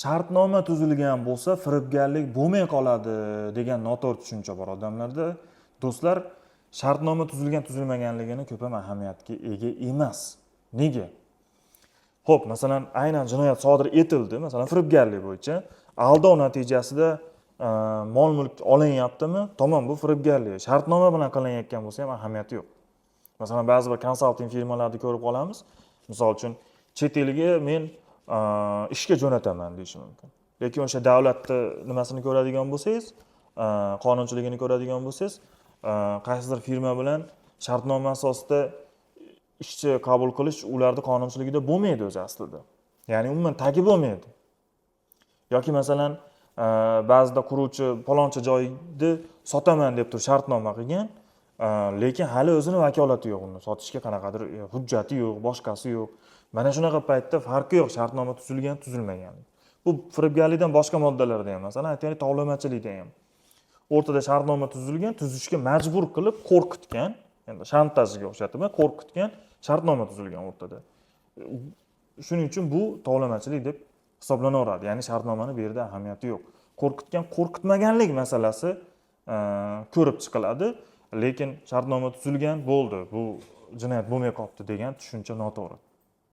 shartnoma tuzilgan bo'lsa firibgarlik bo'lmay qoladi degan noto'g'ri tushuncha bor odamlarda. Do'stlar, shartnoma tuzilmaganligini ko'p ham ahamiyatga ega emas. Nega? Xo'p, masalan, aynan jinoyat sodir etildi, masalan, firibgarlik bo'yicha aldov natijasida mol-mulk olinyaptimi? Tamom, bu firibgarlik. Shartnoma bilan qilinayotgan bo'lsa ham ahamiyati yo'q. Masalan, ba'zi bir konsalting firmalarni ko'rib qolamiz. Misol uchun, chet elga men ishga jo'nataman deyish mumkin. Lekin o'sha davlatni nimasini ko'radigan bo'lsangiz, qonunchiligini ko'radigan bo'lsangiz, qaysidir firma bilan shartnoma asosida ishchi qabul qilish ularning qonunchiligida bo'lmaydi o'zi aslida. Ya'ni umuman tagi bo'lmaydi. Yoki masalan, ba'zida quruvchi palonchi joyni sotaman deb turib shartnoma qilgan, lekin hali o'zini vakolati yo'q, uni sotishga qanaqadir hujjati yo'q, boshqasi yo'q. Mana shunaqa paytda farqi yo'q shartnoma tuzilgan, tuzilmagan. Bu firibgarlikdan boshqa moddalarda ham, masalan, aytaylik, tovlamachilikda ham. O'rtada shartnoma tuzilgan, tuzishga majbur qilib qo'rqitgan, endi shantajga o'xshatib, qo'rqitgan shartnoma tuzilgan o'rtada. Shuning uchun bu tovlamachilik deb hisoblanaveradi. Ya'ni shartnomani bu yerda ahamiyati yo'q. Qo'rqitgan, qo'rqitmaganlik masalasi ko'rib chiqiladi, lekin shartnoma tuzilgan bo'ldi, bu jinoyat bo'lmay qolibdi degan tushuncha noto'g'ri.